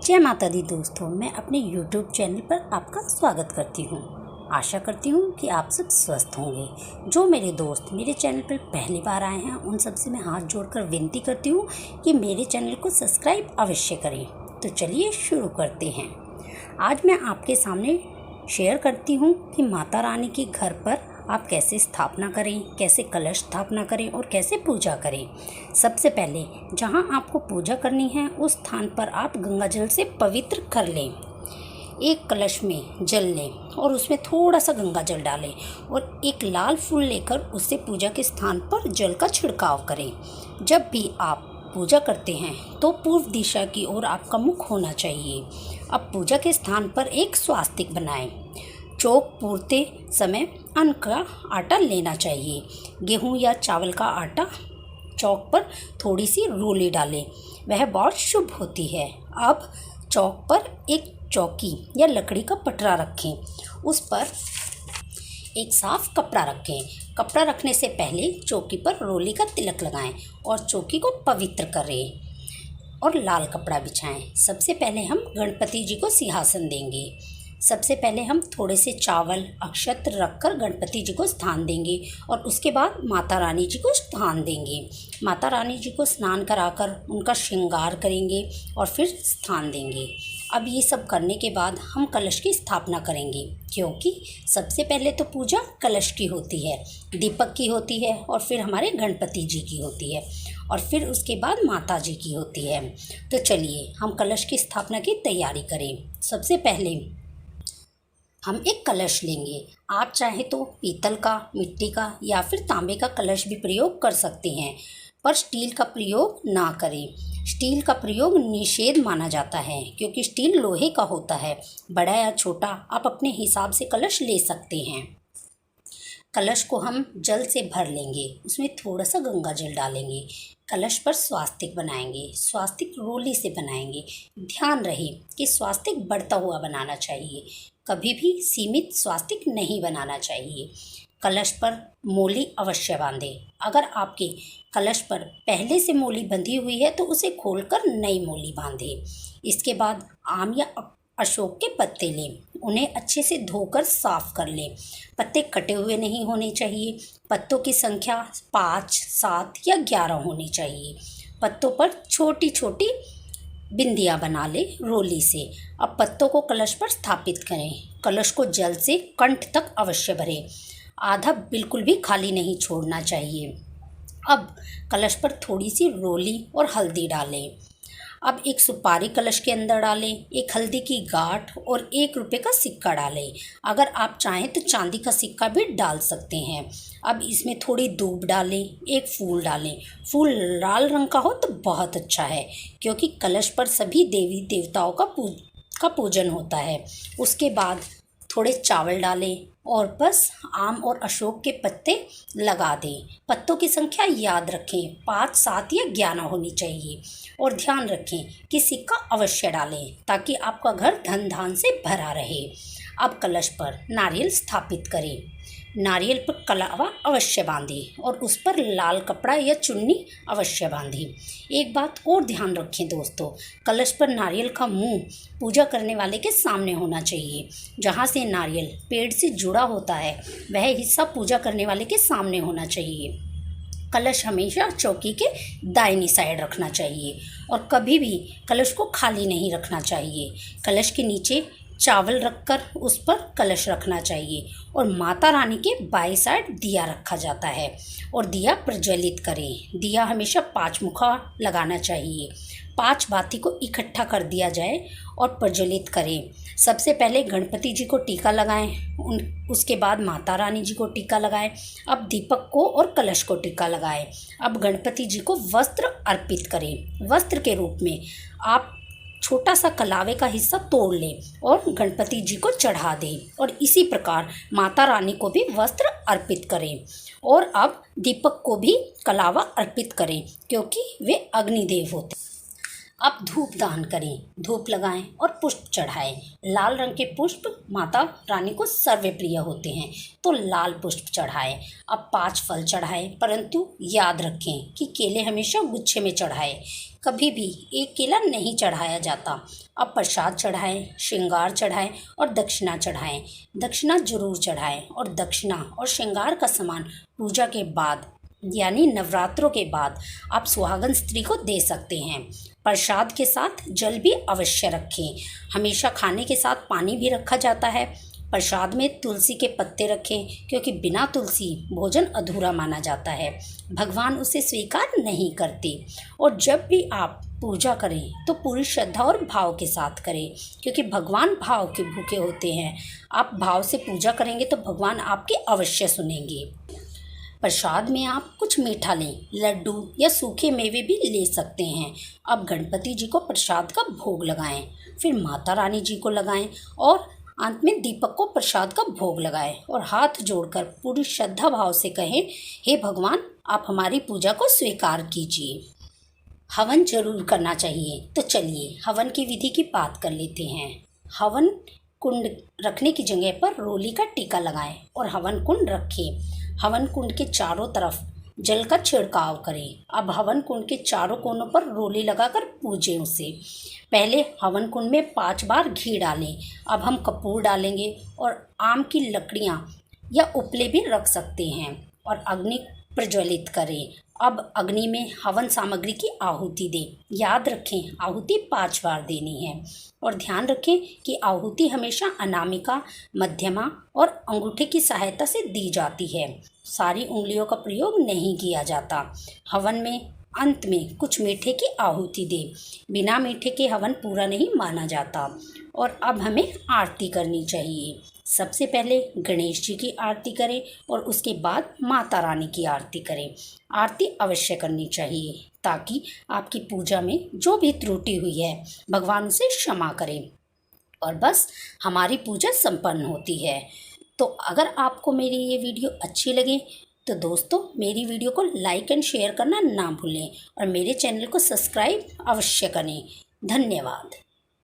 जय माता दी दोस्तों, मैं अपने YouTube चैनल पर आपका स्वागत करती हूँ। आशा करती हूँ कि आप सब स्वस्थ होंगे। जो मेरे दोस्त मेरे चैनल पर पहली बार आए हैं उन सबसे मैं हाथ जोड़कर विनती करती हूँ कि मेरे चैनल को सब्सक्राइब अवश्य करें। तो चलिए शुरू करते हैं। आज मैं आपके सामने शेयर करती हूँ कि माता रानी के घर पर आप कैसे स्थापना करें, कैसे कलश स्थापना करें और कैसे पूजा करें। सबसे पहले जहाँ आपको पूजा करनी है उस स्थान पर आप गंगा जल से पवित्र कर लें। एक कलश में जल लें और उसमें थोड़ा सा गंगा जल डालें और एक लाल फूल लेकर उससे पूजा के स्थान पर जल का छिड़काव करें। जब भी आप पूजा करते हैं तो पूर्व दिशा की ओर आपका मुख होना चाहिए। अब पूजा के स्थान पर एक स्वास्तिक बनाएं। चौक पूरते समय अन्न का आटा लेना चाहिए। गेहूं या चावल का आटा चौक पर थोड़ी सी रोली डालें, वह बहुत शुभ होती है। अब चौक पर एक चौकी या लकड़ी का पटरा रखें, उस पर एक साफ कपड़ा रखें। कपड़ा रखने से पहले चौकी पर रोली का तिलक लगाएं और चौकी को पवित्र करें और लाल कपड़ा बिछाएं। सबसे पहले हम गणपति जी को सिंहासन देंगे। सबसे पहले हम थोड़े से चावल अक्षत रखकर गणपति जी को स्थान देंगे और उसके बाद माता रानी जी को स्थान देंगे। माता रानी जी को स्नान कराकर उनका श्रृंगार करेंगे और फिर स्थान देंगे। अब ये सब करने के बाद हम कलश की स्थापना करेंगे, क्योंकि सबसे पहले तो पूजा कलश की होती है, दीपक की होती है और फिर हमारे गणपति जी की होती है और फिर उसके बाद माता जी की होती है। तो चलिए हम कलश की स्थापना की तैयारी करें। सबसे पहले हम एक कलश लेंगे। आप चाहे तो पीतल का, मिट्टी का या फिर तांबे का कलश भी प्रयोग कर सकते हैं, पर स्टील का प्रयोग ना करें। स्टील का प्रयोग निषेध माना जाता है, क्योंकि स्टील लोहे का होता है। बड़ा या छोटा आप अपने हिसाब से कलश ले सकते हैं। कलश को हम जल से भर लेंगे, उसमें थोड़ा सा गंगा जल डालेंगे। कलश पर स्वास्तिक बनाएंगे। स्वास्तिक रोली से बनाएंगे। ध्यान रहे कि स्वास्तिक बढ़ता हुआ बनाना चाहिए, कभी भी सीमित स्वास्तिक नहीं बनाना चाहिए। कलश पर मोली अवश्य बांधें। अगर आपके कलश पर पहले से मोली बंधी हुई है तो उसे खोलकर नई मोली बांधें। इसके बाद आम या अशोक के पत्ते लें, उन्हें अच्छे से धोकर साफ कर लें। पत्ते कटे हुए नहीं होने चाहिए। पत्तों की संख्या 5, 7 या 11 होनी चाहिए। पत्तों पर छोटी छोटी बिंदियाँ बना ले रोली से। अब पत्तों को कलश पर स्थापित करें। कलश को जल से कंठ तक अवश्य भरें, आधा बिल्कुल भी खाली नहीं छोड़ना चाहिए। अब कलश पर थोड़ी सी रोली और हल्दी डालें। अब एक सुपारी कलश के अंदर डालें, एक हल्दी की गांठ और 1 रुपये का सिक्का डालें। अगर आप चाहें तो चांदी का सिक्का भी डाल सकते हैं। अब इसमें थोड़ी दूब डालें, एक फूल डालें। फूल लाल रंग का हो तो बहुत अच्छा है, क्योंकि कलश पर सभी देवी देवताओं का पूजन होता है। उसके बाद थोड़े चावल डालें और बस आम और अशोक के पत्ते लगा दें। पत्तों की संख्या याद रखें, 5, 7 या 11 होनी चाहिए। और ध्यान रखें कि सिक्का अवश्य डालें ताकि आपका घर धन धान से भरा रहे। अब कलश पर नारियल स्थापित करें। नारियल पर कलावा अवश्य बांधें और उस पर लाल कपड़ा या चुन्नी अवश्य बांधें। एक बात और ध्यान रखें दोस्तों, कलश पर नारियल का मुंह पूजा करने वाले के सामने होना चाहिए। जहाँ से नारियल पेड़ से जुड़ा होता है वह हिस्सा पूजा करने वाले के सामने होना चाहिए। कलश हमेशा चौकी के दाहिनी साइड रखना चाहिए और कभी भी कलश को खाली नहीं रखना चाहिए। कलश के नीचे चावल रखकर उस पर कलश रखना चाहिए और माता रानी के बाईं साइड दिया रखा जाता है और दिया प्रज्वलित करें। दिया हमेशा 5 मुखा लगाना चाहिए। 5 बाती को इकट्ठा कर दिया जाए और प्रज्वलित करें। सबसे पहले गणपति जी को टीका लगाएं, उसके बाद माता रानी जी को टीका लगाएं। अब दीपक को और कलश को टीका लगाएं। अब गणपति जी को वस्त्र अर्पित करें। वस्त्र के रूप में आप छोटा सा कलावे का हिस्सा तोड़ लें और गणपति जी को चढ़ा दें और इसी प्रकार माता रानी को भी वस्त्र अर्पित करें और अब दीपक को भी कलावा अर्पित करें, क्योंकि वे अग्निदेव होते हैं। अब धूप दान करें, धूप लगाएं और पुष्प चढ़ाएं। लाल रंग के पुष्प माता रानी को सर्वप्रिय होते हैं, तो लाल पुष्प चढ़ाएं। अब 5 फल चढ़ाएं, परंतु याद रखें कि केले हमेशा गुच्छे में चढ़ाएं, कभी भी एक केला नहीं चढ़ाया जाता। अब प्रसाद चढ़ाएं, श्रृंगार चढ़ाएं और दक्षिणा चढ़ाएं। दक्षिणा जरूर चढ़ाएं और दक्षिणा और श्रृंगार का सामान पूजा के बाद यानी नवरात्रों के बाद आप सुहागन स्त्री को दे सकते हैं। प्रसाद के साथ जल भी अवश्य रखें। हमेशा खाने के साथ पानी भी रखा जाता है। प्रसाद में तुलसी के पत्ते रखें, क्योंकि बिना तुलसी भोजन अधूरा माना जाता है, भगवान उसे स्वीकार नहीं करते। और जब भी आप पूजा करें तो पूरी श्रद्धा और भाव के साथ करें, क्योंकि भगवान भाव के भूखे होते हैं। आप भाव से पूजा करेंगे तो भगवान आपकी अवश्य सुनेंगे। प्रसाद में आप कुछ मीठा लें, लड्डू या सूखे मेवे भी ले सकते हैं। अब गणपति जी को प्रसाद का भोग लगाएं, फिर माता रानी जी को लगाएं और अंत में दीपक को प्रसाद का भोग लगाएं और हाथ जोड़कर पूरी श्रद्धा भाव से कहें, हे भगवान, आप हमारी पूजा को स्वीकार कीजिए। हवन जरूर करना चाहिए, तो चलिए हवन की विधि की बात कर लेते हैं। हवन कुंड रखने की जगह पर रोली का टीका लगाएं और हवन कुंड रखें। हवन कुंड के चारों तरफ जल का छिड़काव करें। अब हवन कुंड के चारों कोनों पर रोली लगाकर पूजें उसे। पहले हवन कुंड में 5 बार घी डालें। अब हम कपूर डालेंगे और आम की लकड़ियाँ या उपले भी रख सकते हैं और अग्नि प्रज्वलित करें। अब अग्नि में हवन सामग्री की आहुति दें। याद रखें, आहुति 5 बार देनी है और ध्यान रखें कि आहुति हमेशा अनामिका, मध्यमा और अंगूठे की सहायता से दी जाती है। सारी उंगलियों का प्रयोग नहीं किया जाता। हवन में अंत में कुछ मीठे की आहुति दें। बिना मीठे के हवन पूरा नहीं माना जाता। और अब हमें आरती करनी चाहिए। सबसे पहले गणेश जी की आरती करें और उसके बाद माता रानी की आरती करें। आरती अवश्य करनी चाहिए ताकि आपकी पूजा में जो भी त्रुटि हुई है भगवान उसे क्षमा करें और बस हमारी पूजा संपन्न होती है। तो अगर आपको मेरी ये वीडियो अच्छी लगे तो दोस्तों मेरी वीडियो को लाइक एंड शेयर करना ना भूलें और मेरे चैनल को सब्सक्राइब अवश्य करें। धन्यवाद।